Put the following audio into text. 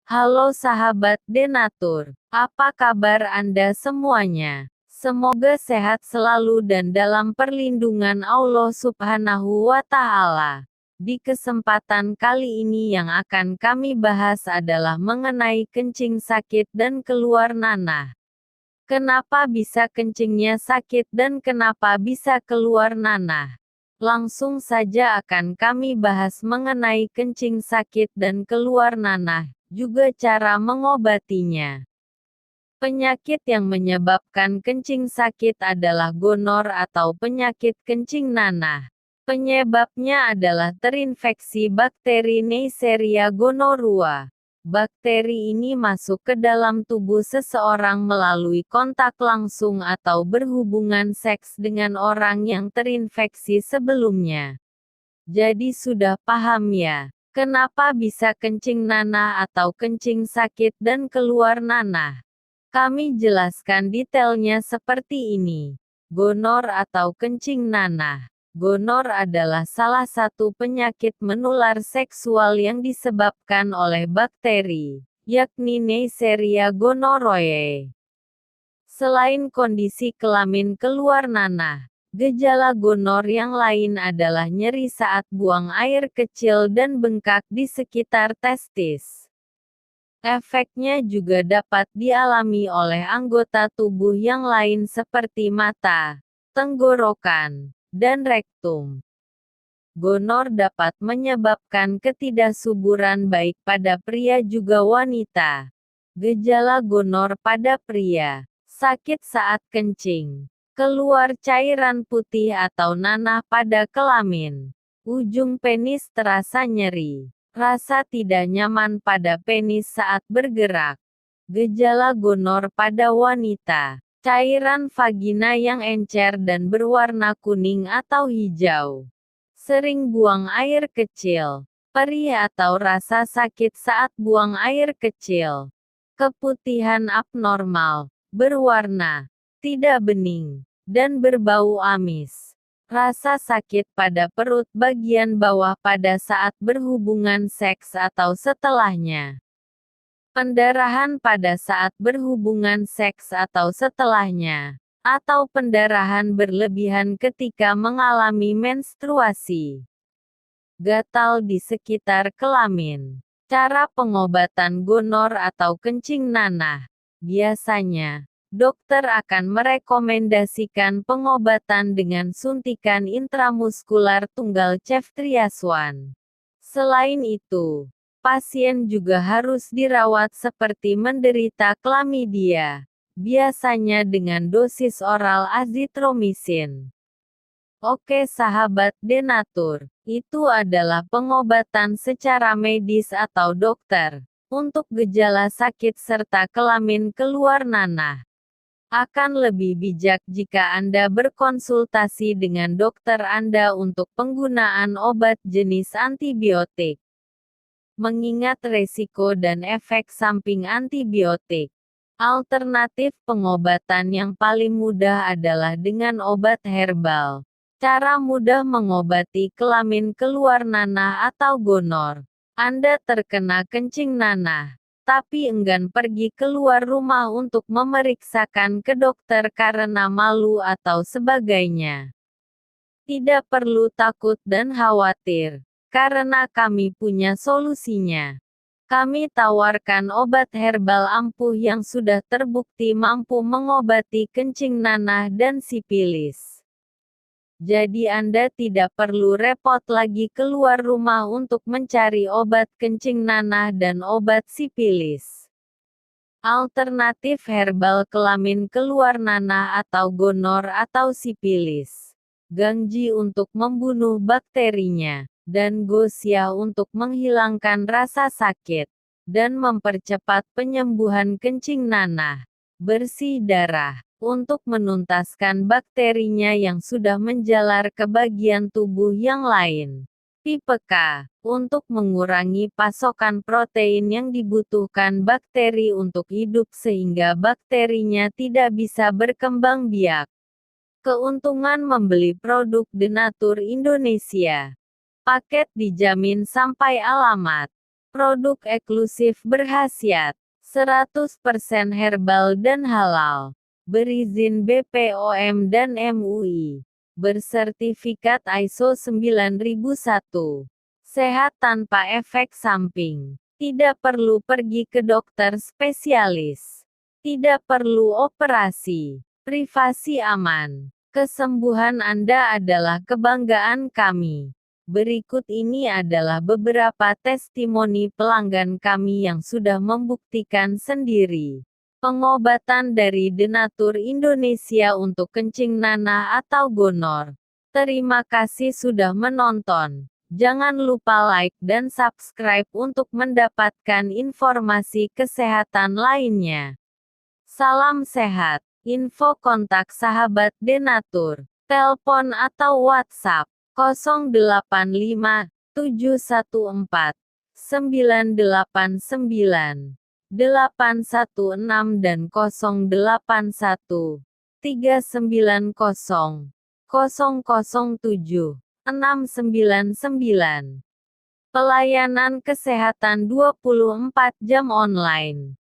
Halo sahabat Denatur, apa kabar Anda semuanya? Semoga sehat selalu dan dalam perlindungan Allah Subhanahu wa Ta'ala. Di kesempatan kali ini yang akan kami bahas adalah mengenai kencing sakit dan keluar nanah. Kenapa bisa kencingnya sakit dan kenapa bisa keluar nanah? Langsung saja akan kami bahas mengenai kencing sakit dan keluar nanah, juga cara mengobatinya. Penyakit yang menyebabkan kencing sakit adalah gonor atau penyakit kencing nanah. Penyebabnya adalah terinfeksi bakteri Neisseria gonorrhoeae. Bakteri ini masuk ke dalam tubuh seseorang melalui kontak langsung atau berhubungan seks dengan orang yang terinfeksi sebelumnya. Jadi sudah paham ya, kenapa bisa kencing nanah atau kencing sakit dan keluar nanah? Kami jelaskan detailnya seperti ini. Gonor atau kencing nanah. Gonor adalah salah satu penyakit menular seksual yang disebabkan oleh bakteri, yakni Neisseria gonorrhoeae. Selain kondisi kelamin keluar nanah, gejala gonor yang lain adalah nyeri saat buang air kecil dan bengkak di sekitar testis. Efeknya juga dapat dialami oleh anggota tubuh yang lain seperti mata, tenggorokan, dan rektum. Gonor dapat menyebabkan ketidaksuburan baik pada pria juga wanita. Gejala gonor pada pria: sakit saat kencing, keluar cairan putih atau nanah pada kelamin, ujung penis terasa nyeri, rasa tidak nyaman pada penis saat bergerak. Gejala gonor pada wanita: cairan vagina yang encer dan berwarna kuning atau hijau, sering buang air kecil, perih atau rasa sakit saat buang air kecil, keputihan abnormal, berwarna tidak bening, dan berbau amis, rasa sakit pada perut bagian bawah pada saat berhubungan seks atau setelahnya, pendarahan pada saat berhubungan seks atau setelahnya, atau pendarahan berlebihan ketika mengalami menstruasi. Gatal di sekitar kelamin. Cara pengobatan gonor atau kencing nanah. Biasanya, dokter akan merekomendasikan pengobatan dengan suntikan intramuskular tunggal ceftriaxone. Selain itu, pasien juga harus dirawat seperti menderita klamidia, biasanya dengan dosis oral azitromisin. Oke sahabat Denatur, itu adalah pengobatan secara medis atau dokter, untuk gejala sakit serta kelamin keluar nanah. Akan lebih bijak jika Anda berkonsultasi dengan dokter Anda untuk penggunaan obat jenis antibiotik. Mengingat resiko dan efek samping antibiotik, alternatif pengobatan yang paling mudah adalah dengan obat herbal. Cara mudah mengobati kelamin keluar nanah atau gonor. Anda terkena kencing nanah, tapi enggan pergi keluar rumah untuk memeriksakan ke dokter karena malu atau sebagainya. Tidak perlu takut dan khawatir, karena kami punya solusinya. Kami tawarkan obat herbal ampuh yang sudah terbukti mampu mengobati kencing nanah dan sipilis. Jadi Anda tidak perlu repot lagi keluar rumah untuk mencari obat kencing nanah dan obat sipilis. Alternatif herbal kelamin keluar nanah atau gonor atau sipilis. Gangji untuk membunuh bakterinya, dan Gosia untuk menghilangkan rasa sakit, dan mempercepat penyembuhan kencing nanah. Bersih darah, untuk menuntaskan bakterinya yang sudah menjalar ke bagian tubuh yang lain. Tipe K, untuk mengurangi pasokan protein yang dibutuhkan bakteri untuk hidup sehingga bakterinya tidak bisa berkembang biak. Keuntungan membeli produk Denatur Indonesia. Paket dijamin sampai alamat. Produk eksklusif berkhasiat 100% herbal dan halal. Berizin BPOM dan MUI. Bersertifikat ISO 9001. Sehat tanpa efek samping. Tidak perlu pergi ke dokter spesialis. Tidak perlu operasi. Privasi aman. Kesembuhan Anda adalah kebanggaan kami. Berikut ini adalah beberapa testimoni pelanggan kami yang sudah membuktikan sendiri. Pengobatan dari Denatur Indonesia untuk kencing nanah atau gonor. Terima kasih sudah menonton. Jangan lupa like dan subscribe untuk mendapatkan informasi kesehatan lainnya. Salam sehat. Info kontak sahabat Denatur. Telepon atau WhatsApp 085 714 989 816 dan 081 390 007 699. Pelayanan kesehatan 24 jam online.